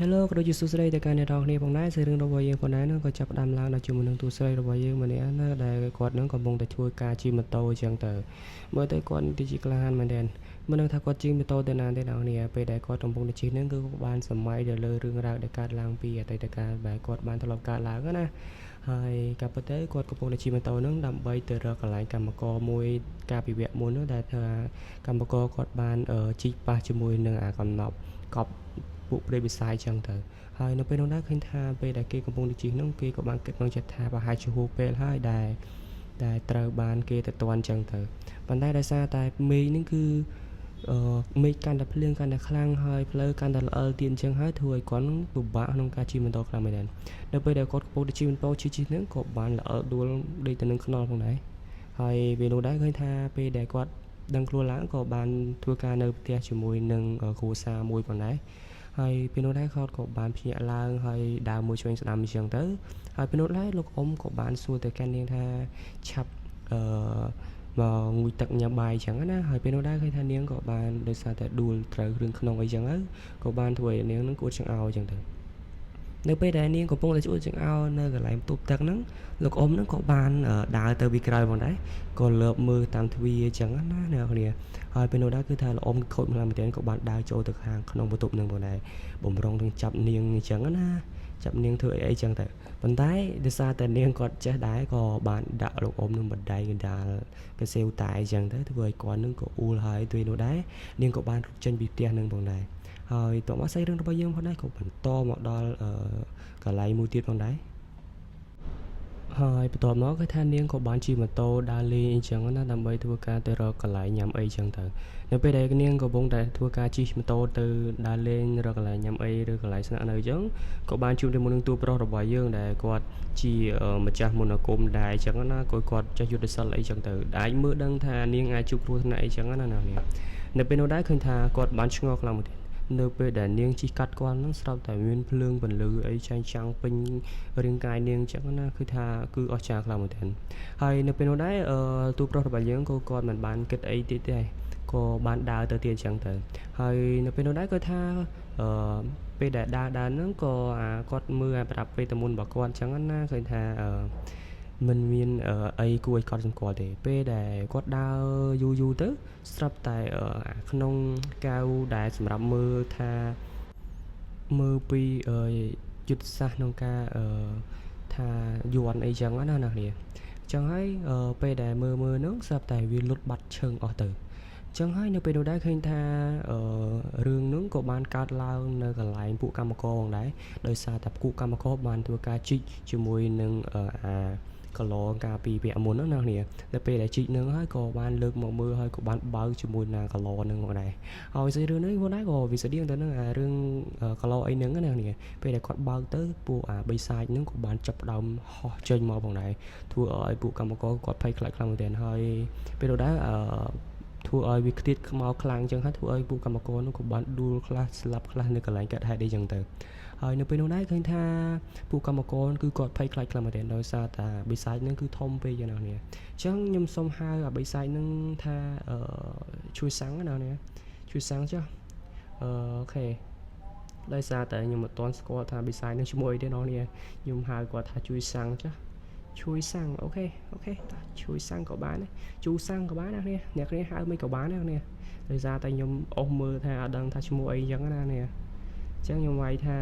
Hello ក៏ដូចជាសួស្តីទៅកាន់អ្នកនរគ្នាផងដែរសើរឿងរបស់យើងផងដែរហ្នឹងក៏ចាប់ផ្ដើមឡើងដល់ជាមួយនឹងទូស្រីរបស់យើងម្នាក់ណាដែលគាត់នឹងកំពុងតែធ្វើការជិះម៉ូតូអញ្ចឹងទៅមើលទៅគាត់នេះជាក្លាហានមែនទែនមិនដឹងថាគាត់ជិះម៉ូតូទៅណាទេអ្នកនរគ្នាពេលដែលគាត់កំពុងតែជិះហ្នឹងគឺបានសម័យទៅលើរឿងរ៉ាវដែលកើតឡើងពីអតីតកាលដែលគាត់បានធ្លាប់កើតឡើងណាហើយកាលពិតទៅគាត់កំពុងតែជិះម៉ូតូហ្នឹងដើម្បីទៅរកកន្លែងកម្មករមួយកាលពីវគ្គមុននោះដែលថាកម្មករគាត់បានជីកប៉ះជាមួយនឹងអាកំណប់កប់ពួកព្រៃវិសាយចឹងទៅហើយនៅពេលនោះដែរឃើញថាពេលដែលគេកំពុងទៅជិះនោះគេក៏បានគិតក្នុងចិត្តថាប្រហែលជាហួសពេលហើយដែលត្រូវបានគេទៅទាន់ចឹងទៅប៉ុន្តែដោយសារតែមេឃនេះគឺមេឃកាន់តែភ្លៀងកាន់តែខ្លាំងហើយផ្លូវកាន់តែល្អិលទៀតអញ្ចឹងហើយធ្វើឲ្យគាត់ពិបាកក្នុងការជិះម៉ូតូខ្លាំងមែនទែននៅពេលដែលគាត់កំពុងទៅជិះម៉ូតូជិះហ្នឹងក៏បានល្អិលដួលដូចទៅនឹងខ្នល់ផងដែរហើយពេលនោះដែរឃើញថាពេលដែលគាត់ដឹងខ្លួនឡើងក៏បានធ្វើការនៅផ្ទះជាមួយនឹងគ្រួសារមួយផងដែរហើយពេលនោះដែរគាត់ក៏បានភ្ញាក់ឡើងហើយដើរមួយឆ្វេងស្ដាំអញ្ចឹងទៅហើយពេលនោះដែរលោកអ៊ំក៏បានសួរទៅកាន់នាងថាឆាប់មកងូតទឹកញ៉ាំបាយអញ្ចឹងណាហើយពេលនោះដែរឃើញថានាងក៏បានដោយសារតែដួលត្រូវរឿងក្នុងអីចឹងទៅក៏បានធ្វើឲ្យនាងនឹងគួតចង្អោរអញ្ចឹងទៅនៅពេលដែលនាងកំពុងតែជួចចង្អោរនៅកន្លែងបន្ទប់ទឹកហ្នឹងលោកអ៊ំហ្នឹងក៏បានដើរទៅពីក្រោយផងដែរក៏លើបមើលតាមទ្វារអញ្ចឹងណាអ្នកគ្នាហើយពេលនោះដែរគឺថាលោកអ៊ំខូចម្ល៉េះមែនទែនក៏បានដើរចូលទៅខាងក្នុងបន្ទប់ហ្នឹងផងដែរបំរុងនឹងចាប់នាងអញ្ចឹងណាចាប់នាងធ្វើអីចឹងទៅប៉ុន្តែដោយសារតែនាងគាត់ចេះដែរក៏បានដាក់លោកអ៊ំនឹងបណ្ដៃកណ្ដាលកសេវតាអញ្ចឹងទៅធ្វើឲ្យគាត់នឹងក៏អ៊ូលហើយពេលនោះដែរនាងក៏បានរត់ចេញពីផ្ទះនឹងផងដែរហើយតោះមកស្អីរឿងរបស់យើងផងដែរក៏បន្តមកដល់កន្លែងមួយទៀតផងដែរហើយបន្ទាប់មកគឺថានាងក៏បានជិះម៉ូតូដើរលេងអញ្ចឹងណាដើម្បីធ្វើការទៅរកកន្លែងញ៉ាំអីអញ្ចឹងទៅនៅពេលដែលនាងកំពុងតែធ្វើការជិះម៉ូតូទៅដើរលេងរកកន្លែងញ៉ាំអីឬកន្លែងស្នាក់នៅអញ្ចឹងក៏បានជួបជាមួយនឹងតួប្រុសរបស់យើងដែលគាត់ជាម្ចាស់មន្តអាគមដែរអញ្ចឹងណាគាត់ចេះយុទ្ធសាស្ត្រអីអញ្ចឹងទៅអាចមើលដឹងថានាងអាចជួបគ្រោះថ្នាក់អីអញ្ចឹងណានាងនៅពេលនោះដែរឃើញថាគាត់បានឆ្ងល់ខ្លាំងមួយទៀតនៅពេលដែលនាងជិះកាត់គាត់ហ្នឹងស្រាប់តែមានភ្លើងពន្លឺអីចែងចាំងពេញរាងកាយនាងអញ្ចឹងណាគឺថាគឺអស្ចារ្យខ្លាំងមែនទែនហើយនៅពេលនោះដែរទូប្រុសរបស់យើងក៏គាត់មិនបានគិតអីទៀតទេក៏បានដើរទៅទៀតអញ្ចឹងទៅហើយនៅពេលនោះដែរគាត់ថាអឺពេលដែលដើរហ្នឹងក៏គាត់មើលប្រាប់ពេលតមុនរបស់គាត់អញ្ចឹងណាឃើញថាមិនមានអីគួរឲ្យកត់សម្គាល់ទេពេលដែលគាត់ដើរយូរទៅស្រាប់តែក្នុងកៅដែលសម្រាប់មើលថាមើលពីយុទ្ធសាស្ត្រក្នុងការថាយន់អីចឹងណាអ្នកនាងចឹងហើយពេលដែលមើលហ្នឹងស្រាប់តែវាលុតបាត់ឈឹងអស់ទៅចឹងហើយនៅពេលនោះដែរឃើញថារឿងហ្នឹងក៏បានកើតឡើងនៅកន្លែងពួកកម្មករផងដែរដោយសារតែពួកកម្មករបានធ្វើការជីកជាមួយនឹងកឡការពីវគ្គមុនហ្នឹងណាគ្នាដល់ពេលដែលជីកនឹងហើយក៏បានលើកមកមើលហើយក៏បានបើកជាមួយនឹងកឡនឹងមកដែរហើយស្អីរឿងនេះគាត់ដែរក៏វាស្តៀងទៅនឹងរឿងកឡអីហ្នឹងណាគ្នាពេលដែលគាត់បើកទៅពួកបិសាចហ្នឹងក៏បានចាប់ដើមហោះចេញមកផងដែរធ្វើឲ្យពួកកម្មករគាត់ភ័យខ្លាចខ្លាំងមែនទែនហើយពេលនោះដែរធ្វើឲ្យវាខ្ទាតខ្មៅខ្លាំងអញ្ចឹងហើយធ្វើឲ្យពួកកម្មករនោះក៏បានដួលខ្លះស្លាប់ខ្លះនៅកន្លែងកើតហេតុអីចឹងទៅហើយនៅពេលនោះដែរឃើញថាពួកកម្មករគឺគាត់ភ័យខ្លាចខ្លាំងមែនទែនដោយសារតែបិសាចហ្នឹងគឺធំពេកយ៉ាងណាគ្នាអញ្ចឹងខ្ញុំសូមហៅបិសាចហ្នឹងថាជួយសាំងណាគ្នាជួយសាំងចុះអូខេដោយសារតែខ្ញុំមិនទាន់ស្គាល់ថាបិសាចហ្នឹងឈ្មោះអីទេណាគ្នាខ្ញុំហៅគាត់ថាជួយសាំងចុះជួយសាំងអូខេជួយសាំងក៏បានដែរជួសាំងក៏បានណាគ្នាអ្នកគ្នាហៅមិនក៏បានដែរគ្នាដោយសារតែខ្ញុំអស់មើលថាអត់ដឹងថាឈ្មោះអីចឹងណាគ្នាចឹងខ្ញុំវាយថា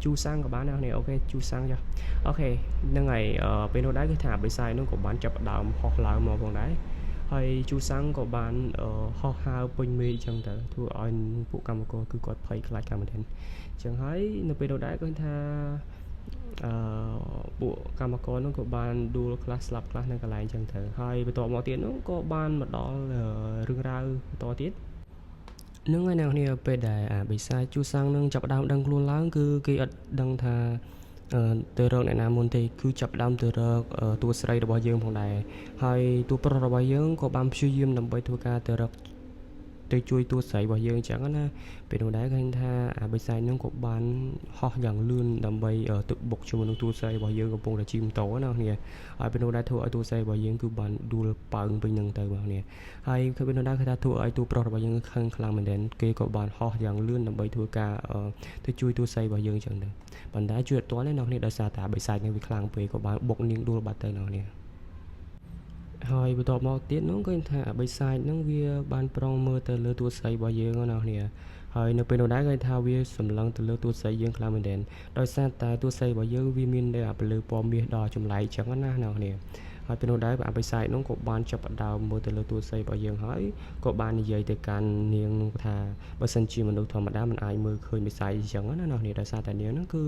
ជូសាំងក៏បានដែរនេះអូខេជូសាំងចុះអូខេហ្នឹងហើយពេលនោះដែរគឺថាបិសាចនោះក៏បានចាប់ដើមហោះឡើងមកផងដែរហើយជូសាំងក៏បានហោះហើរពេញមេឃចឹងទៅធ្វើឲ្យពួកកម្មករគឺគាត់ភ័យខ្លាចកម្មមែនចឹងហើយនៅពេលនោះដែរគឺថាពួកកម្មករនោះក៏បានដួលខ្លះស្លាប់ខ្លះនៅកន្លែងចឹងទៅហើយបន្ទាប់មកទៀតនោះក៏បានមកដល់រឿងរ៉ាវបន្តទៀតនឹងហើយអ្នកនាងពេលដែលបិសាចជូសាំងនឹងចាប់ដើមដឹងខ្លួនឡើងគឺគេអត់ដឹងថាទៅរកអ្នកណាមុនទេគឺចាប់ដើមទៅរកតួស្រីរបស់យើងផងដែរហើយតួប្រុសរបស់យើងក៏បានព្យាយាមដើម្បីធ្វើការទៅរក ទៅជួយតួស្រីរបស់យើងអញ្ចឹងណាពេលនោះដែរឃើញថាអាបិសាចហ្នឹងក៏បានហោះយ៉ាងលឿនដើម្បីទឹកបុកជាមួយនឹងតួស្រីរបស់យើងកំពុងតែជិះម៉ូតូណាគ្នាហើយពេលនោះដែរធ្វើឲ្យតួស្រីរបស់យើងគឺបានដួលប៉ើងពេញនឹងទៅបងប្អូនហើយគឺពេលនោះដែរគឺថាធ្វើឲ្យតួប្រុសរបស់យើងខឹងខ្លាំងមែនទែនគេក៏បានហោះយ៉ាងលឿនដើម្បីធ្វើការទៅជួយតួស្រីរបស់យើងអញ្ចឹងទៅប៉ុន្តែជួយអត់ទាន់ទេអ្នកគ្នាដោយសារតែបិសាចហ្នឹងវាខ្លាំងពេកក៏បានបុកនាងដួលបាត់ទៅអ្នកគ្នាហើយបន្ទាប់មកទៀតនោះឃើញថាបិសាចហ្នឹងវាបានប្រុងមើលទៅលើតួស្រីរបស់យើងណាគ្នាហើយនៅពេលនោះដែរឃើញថាវាសម្លឹងទៅលើតួស្រីយើងខ្លាំងមែនទែនដោយសារតែតួស្រីរបស់យើងវាមាននៅពលឺពណ៌មាសដ៏ចម្លែកចឹងណាអ្នកគ្នាហើយពេលនោះដែរអាបិសាចនោះក៏បានចាប់ផ្ដើមមើលទៅលើតួស្រីរបស់យើងហើយក៏បាននិយាយទៅកាន់នាងនោះថាបើសិនជាមនុស្សធម្មតាមិនអាចមើលឃើញបិសាចអញ្ចឹងណាអ្នកគ្នាដោយសារតែនាងហ្នឹងគឺ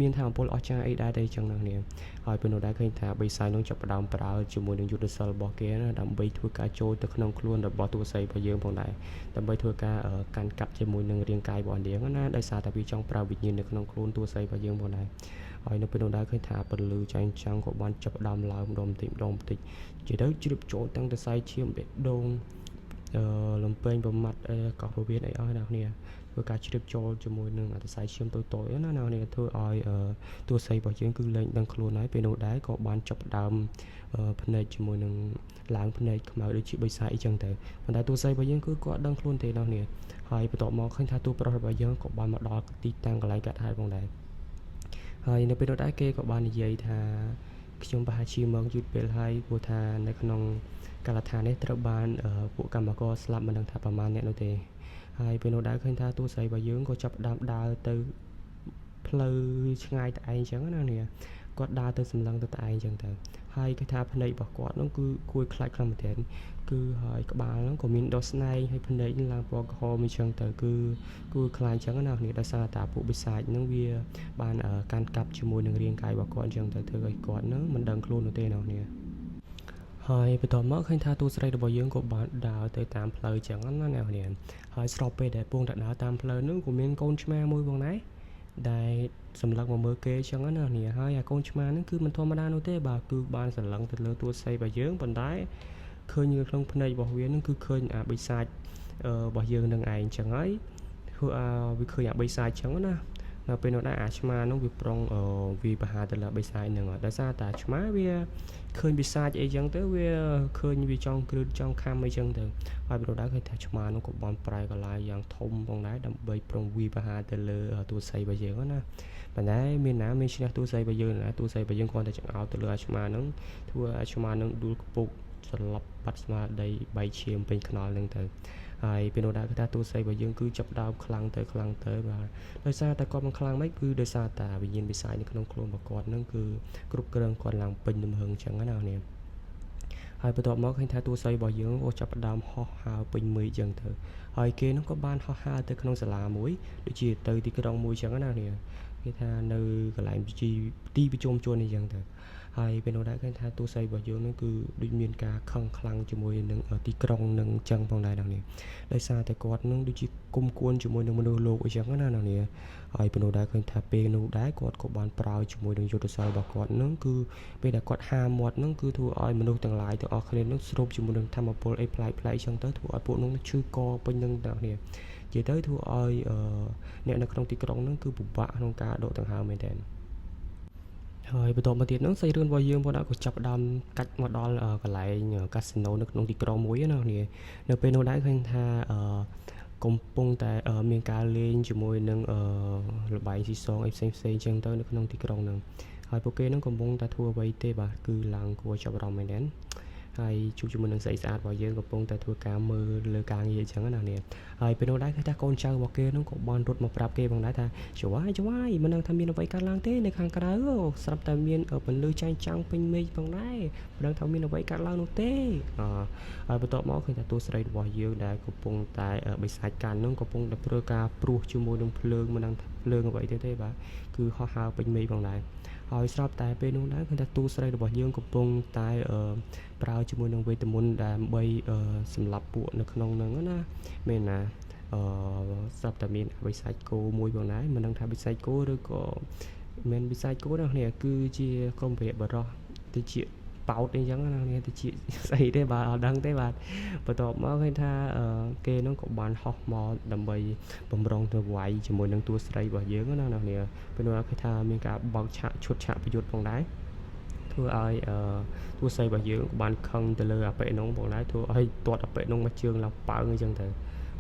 មានថាមពលអស្ចារ្យអីដែរតែអញ្ចឹងអ្នកគ្នាហើយពេលនោះដែរឃើញថាបិសាចនោះចាប់ផ្ដើមប្រើជាមួយនឹងយុទ្ធសាស្ត្ររបស់គេណាដើម្បីធ្វើការចូលទៅក្នុងខ្លួនរបស់តួស្រីរបស់យើងផងដែរដើម្បីធ្វើការកាន់កាប់ជាមួយនឹងរាងកាយរបស់នាងណាដោយសារតែវាចង់ប្រើវិញ្ញាណនៅក្នុងខ្លួនតួស្រីរបស់យើងផងដែរហើយនៅពេលនោះដែរឃើញថាពលឺចាញ់ចាំងក៏បានចាប់ផ្ដើមឡើងម្ដងបន្តិចទៅជ្រាបចូលទាំងសរសៃឈាមបេះដូងលំពេងប្រមាត់កោះពោះវៀនអីអស់អ្នកគ្នាធ្វើការជ្រាបចូលជាមួយនឹងសរសៃឈាមតូចៗណាអ្នកគ្នាធ្វើឲ្យតួស្រីរបស់យើងគឺលែងដឹងខ្លួនហើយពេលនោះដែរក៏បានចាប់ផ្ដើមភ្នែកជាមួយនឹងឡើងភ្នែកខ្មៅដូចជាបិសាចអីចឹងទៅប៉ុន្តែតួស្រីរបស់យើងគឺគាត់ដឹងខ្លួនទេអ្នកគ្នាហើយបន្ទាប់មកឃើញថាតួប្រុសរបស់យើងក៏បានមកដល់ទីតាំងកន្លែងកាត់ហេតុផងដែរហើយនៅពេលនោះដែរគេក៏បាននិយាយថាខ្ញុំប្រហែលជាមកយឺតពេលហើយព្រោះថានៅក្នុងកាលដ្ឋាននេះត្រូវបានពួកកម្មករស្លាប់មិនដឹងថាប្រមាណអ្នកនោះទេហើយពេលនោះដែរឃើញថាតួស្រីរបស់យើងក៏ចាប់ផ្ដើមដើរទៅផ្លូវឆ្ងាយតែឯងចឹងណានេះគាត់ដើរទៅសម្លឹងទៅតែឯងចឹងទៅហើយគេថាភ្នែករបស់គាត់នោះគឺគួរខ្លាចខ្លាំងមែនទែនគឺហើយក្បាលហ្នឹងក៏មានដុសស្នែងហើយភ្នែកឡើងពណ៌ក្រហមអញ្ចឹងទៅគឺខ្លាចអញ្ចឹងណានេះដោយសារតែពួកបិសាចហ្នឹងវាបានកាន់កាប់ជាមួយនឹងរាងកាយរបស់គាត់អញ្ចឹងទៅធ្វើឲ្យគាត់ហ្នឹងមិនដឹងខ្លួននោះទេណានេះហើយបន្ទាប់មកឃើញថាតួស្រីរបស់យើងក៏បានដើរទៅតាមផ្លូវអញ្ចឹងណាអ្នកនាងហើយស្របពេលដែលពងតែដើរតាមផ្លូវហ្នឹងក៏មានកូនឆ្មាមួយផងដែរដែលសម្លឹងមកមើលគេអញ្ចឹងណានេះហើយអាកូនឆ្មាហ្នឹងគឺមិនធម្មតានោះទេបាទគឺបានសម្លឹងទៅលើតួស្រីរបស់យើងប៉ុន្តែឃើញនៅក្នុងភ្នែករបស់វាហ្នឹងគឺឃើញអាបិសាចរបស់យើងនឹងឯងអញ្ចឹងហើយធ្វើវាឃើញអាបិសាចអញ្ចឹងណានៅពេលនោះដែរអាឆ្មានោះវាប្រុងវាប្រហារទៅលើបិសាចហ្នឹងដោយសារតែឆ្មាវាឃើញបិសាចអីចឹងទៅវាឃើញវាចង់គ្រឹតចង់ខំអីចឹងទៅហើយពេលនោះដែរឃើញថាឆ្មានោះក៏បានប្រែកលាយយ៉ាងធំផងដែរដើម្បីប្រុងវាប្រហារទៅលើតួស្រីរបស់យើងណាប៉ុន្តែមានណាមានឈ្នះតួស្រីរបស់យើងណាតួស្រីរបស់យើងគ្រាន់តែចង្អោតទៅលើអាឆ្មាហ្នឹងធ្វើឲ្យឆ្មាហ្នឹងដួលខ្ពុកសន្លប់បាត់ស្មារតីបែកឈាមពេញខ្នល់ហ្នឹងទៅហើយពេលនោះដែរគឺថាតួស្រីរបស់យើងគឺចាប់ដើមខ្លាំងទៅបាទដោយសារតែគាត់មិនខ្លាំងម៉េចគឺដោយសារតែវិញ្ញាណបិសាចនៅក្នុងខ្លួនរបស់គាត់ហ្នឹងគឺគ្រប់គ្រងគាត់ឡើងពេញលំហឹងអញ្ចឹងណានេះហើយបន្ទាប់មកឃើញថាតួស្រីរបស់យើងក៏ចាប់ផ្ដើមហោះហើរពេញមេឃអញ្ចឹងទៅហើយគេនោះក៏បានហោះហើរទៅក្នុងសាលាមួយដូចជាទៅទីក្រុងមួយអញ្ចឹងណានេះគេថានៅកន្លែងទីប្រជុំជនអញ្ចឹងទៅហើយពេលនោះដែរឃើញថាតួស្រីរបស់យើងនឹងគឺដូចមានការខឹងខ្លាំងជាមួយនឹងទីក្រុងនឹងអញ្ចឹងផងដែរដល់នេះដោយសារតែគាត់នឹងដូចជាគុំគួនជាមួយនឹងមនុស្សលោកអញ្ចឹងណាដល់នេះហើយពេលនោះដែរឃើញថាពេលនោះដែរគាត់ក៏បានប្រើជាមួយនឹងយុទ្ធសាស្ត្ររបស់គាត់នឹងគឺពេលដែលគាត់ហាមាត់នឹងគឺធ្វើឲ្យមនុស្សទាំងឡាយទាំងអស់គ្នានឹងស្រូបជាមួយនឹងធម្មពលអីប្លែកៗអញ្ចឹងទៅធ្វើឲ្យពួកនោះឈឺកពេញនឹងដល់នេះនិយាយទៅធ្វើឲ្យអ្នកនៅក្នុងទីក្រុងនឹងគឺពិបាកក្នុងការដកដង្ហើមមែនទែនហើយបន្ទាប់មកទៀតហ្នឹងសាច់រឿងរបស់យើងក៏ចាប់ផ្ដើមកាច់មកដល់កន្លែងកាស៊ីណូនៅក្នុងទីក្រុងមួយណានេះនៅពេលនោះដែរឃើញថាកំពុងតែមានការលេងជាមួយនឹងល្បែងស៊ីសងអីផ្សេងៗចឹងទៅនៅក្នុងទីក្រុងហ្នឹងហើយពួកគេហ្នឹងកំពុងតែធ្វើអ្វីទេបាទគឺឡើងគួរចាប់អារម្មណ៍មែនទេហើយជួបជាមួយនឹងស្អីស្អាតរបស់យើងកំពុងតែធ្វើការមើលលើការងារអញ្ចឹងណានេះហើយពេលនោះដែរគឺថាកូនចៅរបស់គេហ្នឹងក៏បានរត់មកប្រាប់គេផងដែរថាច្វាយមិនដឹងថាមានអ្វីកើតឡើងទេនៅខាងក្រៅស្រាប់តែមានពន្លឺចែងចាំងពេញមេឃផងដែរមិនដឹងថាមានអ្វីកើតឡើងនោះទេហើយបន្ទាប់មកឃើញថាតួស្រីរបស់យើងដែលកំពុងតែបិសាចកាន់ហ្នឹងកំពុងតែប្រើការព្រោះជាមួយនឹងភ្លើងមិនដឹងថាភ្លើងអ្វីទេបាទគឺហោះហើរពេញមេឃផងដែរហើយស្រាប់តែពេលនោះដែរឃើញថាតួស្រីរបស់យើងកំពុងតែប្រើជាមួយនឹងវេទមន្តដើម្បីសម្លាប់ពួកនៅក្នុងហ្នឹងណាមែនណាស្រាប់តែមានបិសាចគោមួយផងដែរមិនដឹងថាបិសាចគោឬក៏មិនបិសាចគោណាគ្នាគឺជាក្រុមវីរបរោះទៅជា ប៉ោតអីចឹងណានេះទៅជាស្អីទេបាទអត់ដឹងទេបាទបន្ទាប់មកឃើញថាគេនឹងក៏បានហោះមកដើម្បីបំរុងទៅវាយជាមួយនឹងតួស្រីរបស់យើងណាអ្នកនាងពេលនោះឃើញថាមានការបើកឆាកឈុតឆាកប្រយុទ្ធផងដែរធ្វើឲ្យតួស្រីរបស់យើងក៏បានខឹងទៅលើអាប៉ិនោះផងដែរធ្វើឲ្យទាត់អាប៉ិនោះមកជើងឡើងប៉ើងអញ្ចឹងទៅ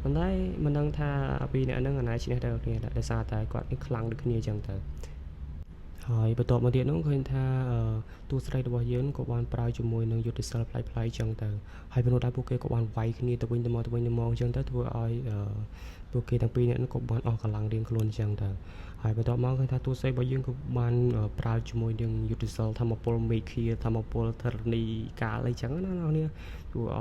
ប៉ុន្តែមិនដឹងថាពីអ្នកហ្នឹងអាណាឈ្នះទៅគ្នាដោយសារតែគាត់នេះខ្លាំងដូចគ្នាអញ្ចឹងទៅហើយបន្ទាប់មកទៀតនោះឃើញថាតួស្រីរបស់យើងក៏បានប្រើជាមួយនឹងយុទ្ធសាស្ត្រប្លែកៗអញ្ចឹងទៅហើយពេលនោះដែរពួកគេក៏បានវាយគ្នាទៅវិញទៅមកអញ្ចឹងទៅធ្វើឲ្យពួកគេទាំងពីរនាក់នោះក៏បានអស់កម្លាំងរៀងខ្លួនអញ្ចឹងទៅហើយបន្ទាប់មកឃើញថាតួស្រីរបស់យើងក៏បានប្រើជាមួយនឹងយុទ្ធសាស្ត្រធម្មពលមេឃាធម្មពលធរណីកាលអីចឹងណាអ្នកនាងធ្វើឲ្យ